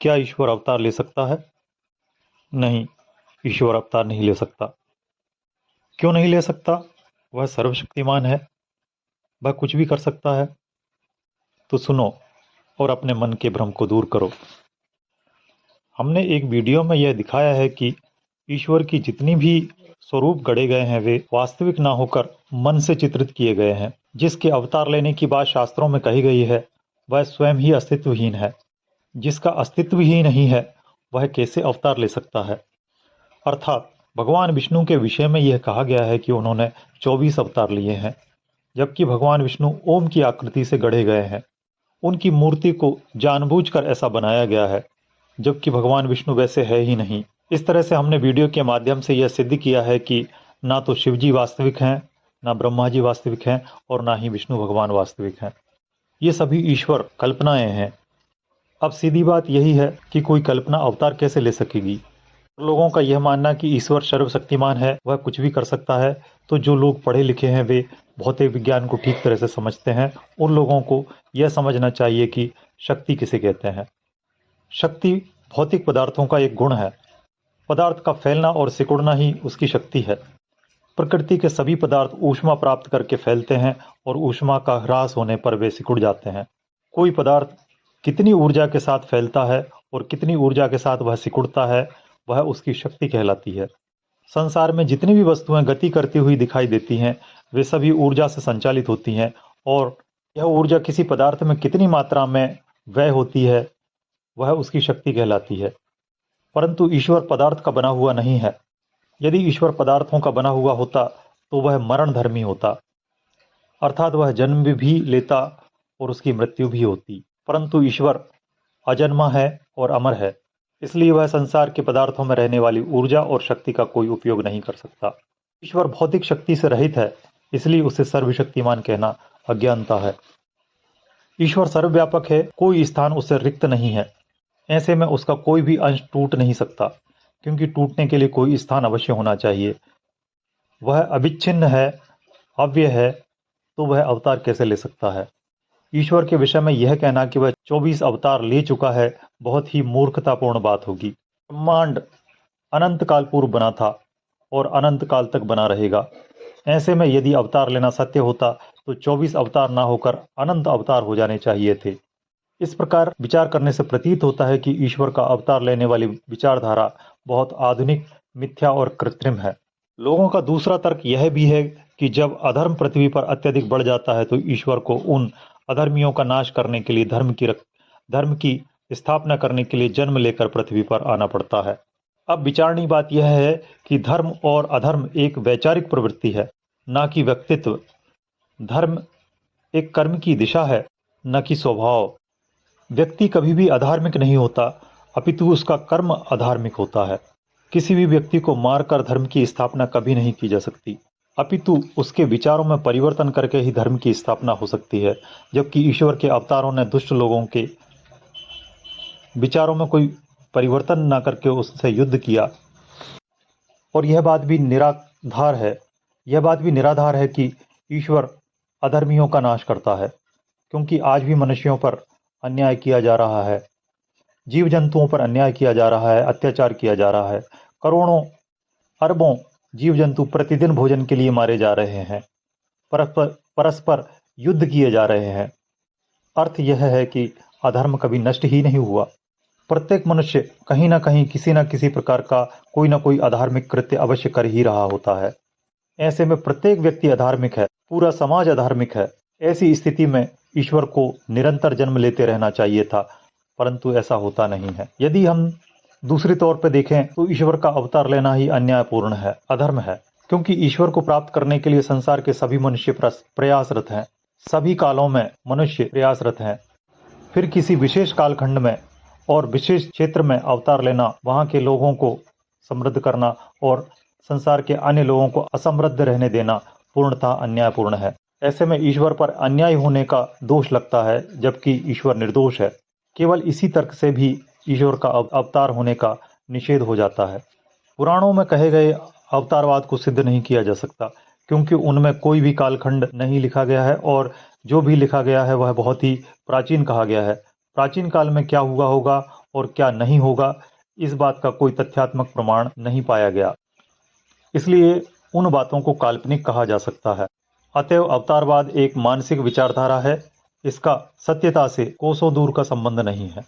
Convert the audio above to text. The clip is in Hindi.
क्या ईश्वर अवतार ले सकता है? नहीं, ईश्वर अवतार नहीं ले सकता। क्यों नहीं ले सकता? वह सर्वशक्तिमान है, वह कुछ भी कर सकता है। तो सुनो और अपने मन के भ्रम को दूर करो। हमने एक वीडियो में यह दिखाया है कि ईश्वर की जितनी भी स्वरूप गढ़े गए हैं वे वास्तविक ना होकर मन से चित्रित किए गए हैं। जिसके अवतार लेने की बात शास्त्रों में कही गई है वह स्वयं ही अस्तित्वहीन है। जिसका अस्तित्व ही नहीं है वह कैसे अवतार ले सकता है? अर्थात भगवान विष्णु के विषय में यह कहा गया है कि उन्होंने 24 अवतार लिए हैं, जबकि भगवान विष्णु ओम की आकृति से गढ़े गए हैं। उनकी मूर्ति को जानबूझकर ऐसा बनाया गया है, जबकि भगवान विष्णु वैसे है ही नहीं। इस तरह से हमने वीडियो के माध्यम से यह सिद्ध किया है कि ना तो शिव जी वास्तविक हैं, ना ब्रह्मा जी वास्तविक हैं और ना ही विष्णु भगवान वास्तविक हैं। ये सभी ईश्वर कल्पनाएं हैं। अब सीधी बात यही है कि कोई कल्पना अवतार कैसे ले सकेगी? लोगों का यह मानना कि ईश्वर सर्वशक्तिमान है, वह कुछ भी कर सकता है, तो जो लोग पढ़े लिखे हैं वे भौतिक विज्ञान को ठीक तरह से समझते हैं। उन लोगों को यह समझना चाहिए कि शक्ति किसे कहते हैं। शक्ति भौतिक पदार्थों का एक गुण है। पदार्थ का फैलना और सिकुड़ना ही उसकी शक्ति है। प्रकृति के सभी पदार्थ ऊष्मा प्राप्त करके फैलते हैं और ऊष्मा का ह्रास होने पर वे सिकुड़ जाते हैं। कोई पदार्थ कितनी ऊर्जा के साथ फैलता है और कितनी ऊर्जा के साथ वह सिकुड़ता है, वह उसकी शक्ति कहलाती है। संसार में जितनी भी वस्तुएं गति करती हुई दिखाई देती हैं, वे सभी ऊर्जा से संचालित होती हैं और यह ऊर्जा किसी पदार्थ में कितनी मात्रा में व्यय होती है, वह उसकी शक्ति कहलाती है। परंतु ईश्वर पदार्थ का बना हुआ नहीं है। यदि ईश्वर पदार्थों का बना हुआ होता तो वह मरण धर्मी होता, अर्थात वह जन्म भी लेता और उसकी मृत्यु भी होती। परंतु ईश्वर अजन्मा है और अमर है, इसलिए वह संसार के पदार्थों में रहने वाली ऊर्जा और शक्ति का कोई उपयोग नहीं कर सकता। ईश्वर भौतिक शक्ति से रहित है, इसलिए उसे सर्वशक्तिमान कहना अज्ञानता है। ईश्वर सर्वव्यापक है, कोई स्थान उससे रिक्त नहीं है। ऐसे में उसका कोई भी अंश टूट नहीं सकता, क्योंकि टूटने के लिए कोई स्थान अवश्य होना चाहिए। वह अविच्छिन्न है, अव्यय है, तो वह अवतार कैसे ले सकता है? ईश्वर के विषय में यह कहना कि वह 24 अवतार ले चुका है बहुत ही मूर्खतापूर्ण बात होगी। ब्रह्मांड अनंत काल पूर्व बना था और अनंत काल तक बना रहेगा। ऐसे में यदि अवतार लेना सत्य होता तो 24 अवतार ना होकर अनंत अवतार हो जाने चाहिए थे। इस प्रकार विचार करने से प्रतीत होता है कि ईश्वर का अवतार लेने वाली विचारधारा बहुत आधुनिक, मिथ्या और कृत्रिम है। लोगों का दूसरा तर्क यह भी है कि जब अधर्म पृथ्वी पर अत्यधिक बढ़ जाता है तो ईश्वर को उन अधर्मियों का नाश करने के लिए धर्म की स्थापना करने के लिए जन्म लेकर पृथ्वी पर आना पड़ता है। अब विचारणी बात यह है कि धर्म और अधर्म एक वैचारिक प्रवृत्ति है, न कि व्यक्तित्व। धर्म एक कर्म की दिशा है, न कि स्वभाव। व्यक्ति कभी भी अधार्मिक नहीं होता, अपितु उसका कर्म अधार्मिक होता है। किसी भी व्यक्ति को मारकर धर्म की स्थापना कभी नहीं की जा सकती, अपितु उसके विचारों में परिवर्तन करके ही धर्म की स्थापना हो सकती है। जबकि ईश्वर के अवतारों ने दुष्ट लोगों के विचारों में कोई परिवर्तन न करके उससे युद्ध किया। और यह बात भी निराधार है कि ईश्वर अधर्मियों का नाश करता है, क्योंकि आज भी मनुष्यों पर अन्याय किया जा रहा है, जीव जंतुओं पर अन्याय किया जा रहा है, अत्याचार किया जा रहा है। करोड़ों अरबों जीव जंतु प्रतिदिन भोजन के लिए मारे जा रहे हैं, परस्पर युद्ध किए जा रहे हैं। अर्थ यह है कि अधर्म कभी नष्ट ही नहीं हुआ। प्रत्येक मनुष्य कहीं ना कहीं किसी न किसी प्रकार का कोई ना कोई अधार्मिक कृत्य अवश्य कर ही रहा होता है। ऐसे में प्रत्येक व्यक्ति अधार्मिक है, पूरा समाज अधार्मिक है। ऐसी स्थिति में ईश्वर को निरंतर जन्म लेते रहना चाहिए था, परंतु ऐसा होता नहीं है। यदि हम दूसरे तौर पर देखें तो ईश्वर का अवतार लेना ही अन्यायपूर्ण है, अधर्म है, क्योंकि ईश्वर को प्राप्त करने के लिए संसार के सभी मनुष्य प्रयासरत हैं। सभी कालों में मनुष्य प्रयासरत हैं। फिर किसी विशेष कालखंड में और विशेष क्षेत्र में अवतार लेना, वहां के लोगों को समृद्ध करना और संसार के अन्य लोगों को असमृद्ध रहने देना पूर्णतः अन्यायपूर्ण है। ऐसे में ईश्वर पर अन्याय होने का दोष लगता है, जबकि ईश्वर निर्दोष है। केवल इसी तर्क से भी ईश्वर का अवतार होने का निषेध हो जाता है। पुराणों में कहे गए अवतारवाद को सिद्ध नहीं किया जा सकता, क्योंकि उनमें कोई भी कालखंड नहीं लिखा गया है और जो भी लिखा गया है वह बहुत ही प्राचीन कहा गया है। प्राचीन काल में क्या हुआ होगा और क्या नहीं होगा, इस बात का कोई तथ्यात्मक प्रमाण नहीं पाया गया। इसलिए उन बातों को काल्पनिक कहा जा सकता है। अतएव अवतारवाद एक मानसिक विचारधारा है, इसका सत्यता से कोसों दूर का संबंध नहीं है।